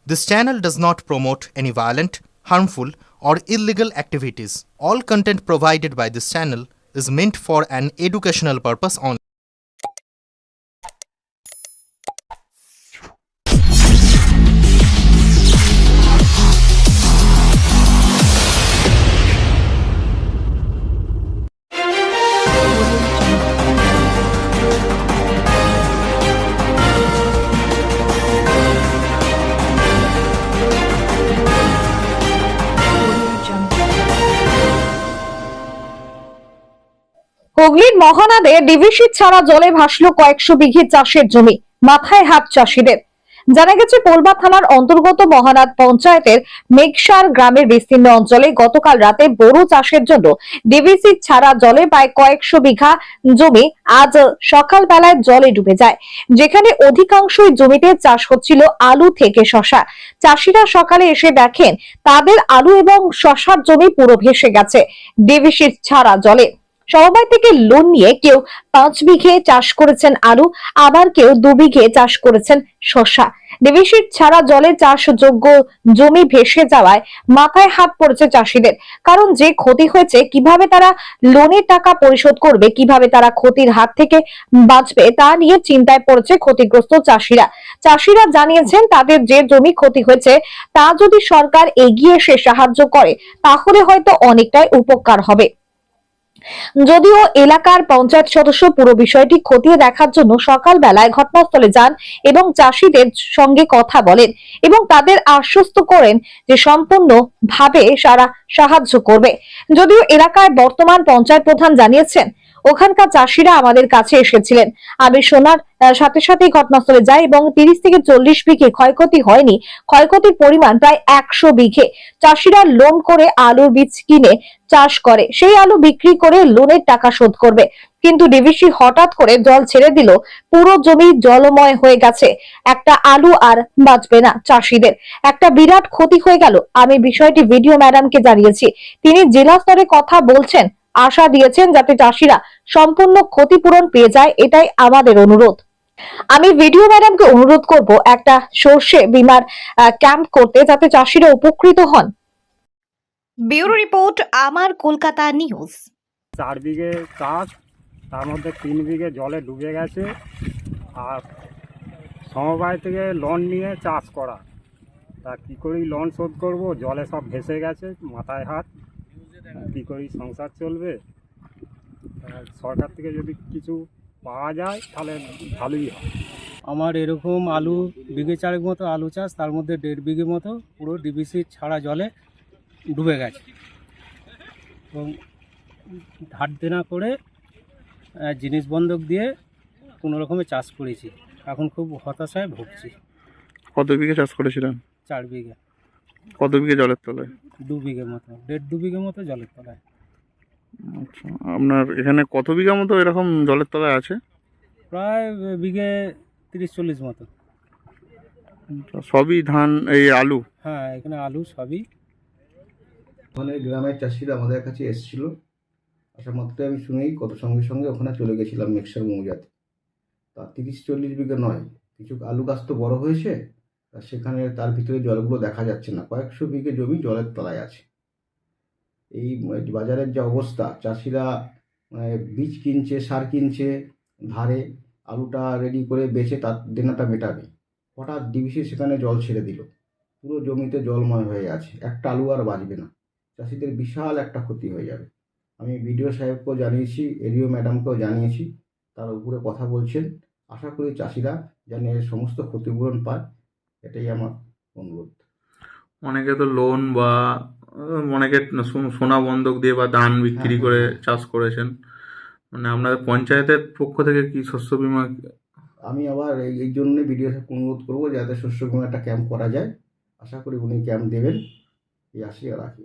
This channel does not promote any violent, harmful, or illegal activities. All content provided by this channel is meant for an educational purpose only. হুগলির মহানদে DVC ছাড়া জলে ভাসলো কয়েকশো বিঘে চাষের জমি, মাথায় হাত চাষীদের। জানা গেছে পোলবা থানার অন্তর্গত মহানাদ পঞ্চায়েতের মেঘসার গ্রামের বিস্তীর্ণ অঞ্চলে গতকাল রাতে বোরো চাষের জন্য ডিভিসি ছাড়া জলে প্রায় কয়েকশো বিঘা জমি আজ সকালবেলায় জলে ডুবে যায়, যেখানে অধিকাংশই জমিতে চাষ হচ্ছিল আলু থেকে শশা। চাষিরা সকালে এসে দেখেন তাদের আলু এবং শশার জমি পুরো ভেসে গেছে ডিভিসি ছাড়া জলে। সমবায় থেকে লোন নিয়ে কেউ 5 বিঘে চাষ করেছেন আলু, আবার কেউ 2 বিঘে চাষ করেছেন শসা। ডিভিসি ছাড়া জলে চাষযোগ্য জমি ভেসে যাওয়ায় মাথায় হাত পড়েছে চাষিদের। কারণ যে ক্ষতি হয়েছে, কিভাবে তারা লোনের টাকা পরিশোধ করবে, কিভাবে তারা ক্ষতির হাত থেকে বাঁচবে তা নিয়ে চিন্তায় পড়েছে ক্ষতিগ্রস্ত চাষিরা। চাষিরা জানিয়েছেন তাদের যে জমি ক্ষতি হয়েছে তা যদি সরকার এগিয়ে এসে সাহায্য করে তাহলে হয়তো অনেকটাই উপকার হবে। যদিও এলাকার পঞ্চায়েত সদস্য পুরো বিষয়টি খতিয়ে দেখার জন্য সকালবেলায় ঘটনাস্থলে যান এবং চাষিদের সঙ্গে কথা বলেন এবং তাদের আশ্বস্ত করেন যে সম্পূর্ণভাবে সারা সাহায্য করবে। যদিও এলাকার বর্তমান পঞ্চায়েত প্রধান জানিয়েছেন ওখানকার চাষিরা আমাদের কাছে এসেছিলেন, আমি শোনার সাথে সাথে ঘটনাস্থলে যাই এবং 30 থেকে 40 বিঘে ক্ষয়ক্ষতি হয়নি, ক্ষয়ক্ষতির পরিমাণ প্রায় 100 বিঘে। চাষিরা লোন করে আলুর বীজ কিনে চাষ করে, সেই আলু বিক্রি করে লোনের টাকা শোধ করবে, কিন্তু ডিভিসি হঠাৎ করে জল ছেড়ে দিল, পুরো জমি জলময় হয়ে গেছে, একটা আলু আর বাঁচবে না। চাষিদের একটা বিরাট ক্ষতি হয়ে গেল। আমি বিষয়টি ভিডিও ম্যাডামকে জানিয়েছি, তিনি জেলা স্তরে কথা বলছেন, আশা দিয়েছেন যাতে চাষিরা সম্পূর্ণ ক্ষতিপূরণ পেয়ে যায়, এটাই আমাদের অনুরোধ। আমি ভিডিও ম্যাডামকে অনুরোধ করব একটা সর্ষে বীমার ক্যাম্প করতে, যাতে চাষিরা উপকৃত হন। ব্যুরো রিপোর্ট, আমার কলকাতা নিউজ। 4 বিঘে চাষ, তার মধ্যে 3 বিঘে জলে ডুবে গেছে। আর সমবায় থেকে লোন নিয়ে চাষ করা, তা কী করি লোন শোধ করব, জলে সব ভেসে গেছে, মাথায় হাত, কী করি সংসার চলবে। সরকার থেকে যদি কিছু পাওয়া যায় তাহলে ভালোই হয়। আমার এরকম আলু বিঘে 4 মতো আলু চাষ, তার মধ্যে 1.5 বিঘে মতো পুরো ডিভিসি ছাড়া জলে ডুবে গেছে এবং ধার দেনা করে জিনিস বন্ধক দিয়ে কোনো রকমে চাষ করেছি। এখন খুব হতাশায় ভুগছি। কত বিঘে চাষ করেছিলেন? 4 বিঘে। কত বিঘে জলের তলায়? 2 বিঘে মতো, 1.5-2 বিঘে মতো জলের তলায়। আচ্ছা, আপনার এখানে কত বিঘা মতো এরকম জলের তলায় আছে? প্রায় বিঘে 30-40 মতো। সবই ধান, এই আলু? হ্যাঁ, এখানে আলু সবই। ওখানে গ্রামের চাষিরা আমাদের কাছে এসেছিল, আসা মাত্র আমি শুনেই কত সঙ্গে সঙ্গে ওখানে চলে গেছিলাম মেঘসার মৌজাতে। তা 30-40 বিঘা নয়, কিছু আলু গাছ তো বড় হয়েছে, তা সেখানে তার ভিতরে জলগুলো দেখা যাচ্ছে না, কয়েকশো বিঘে জমি জলের তলায় আছে। এই বাজারের যে অবস্থা, চাষিরা বীজ কিনছে, সার কিনছে ধারে, আলুটা রেডি করে বেচে তার দেনাটা মেটাবে। হঠাৎ ডিভিসি সেখানে জল ছেড়ে দিল, পুরো জমিতে জলময় হয়ে আছে, একটা আলু আর বাঁচবে না। চাষিদের বিশাল একটা ক্ষতি হয়ে যাবে। আমি বিডিও সাহেবকেও জানিয়েছি, এডিও ম্যাডামকেও জানিয়েছি, তার উপরে কথা বলছেন। আশা করি চাষিরা যেন এর সমস্ত ক্ষতিপূরণ পায়, এটাই আমার অনুরোধ। অনেকে তো লোন বা অনেকে সোনা বন্ধক দিয়ে বা ধান বিক্রি করে চাষ করেছেন, মানে আপনাদের পঞ্চায়েতের পক্ষ থেকে কি শস্য বীমা? আমি আবার এই জন্য বিডিও সাহেবকে অনুরোধ করবো যাতে শস্য বীমা একটা ক্যাম্প করা যায়। আশা করি উনি ক্যাম্প দেবেন, এই আশা রাখি।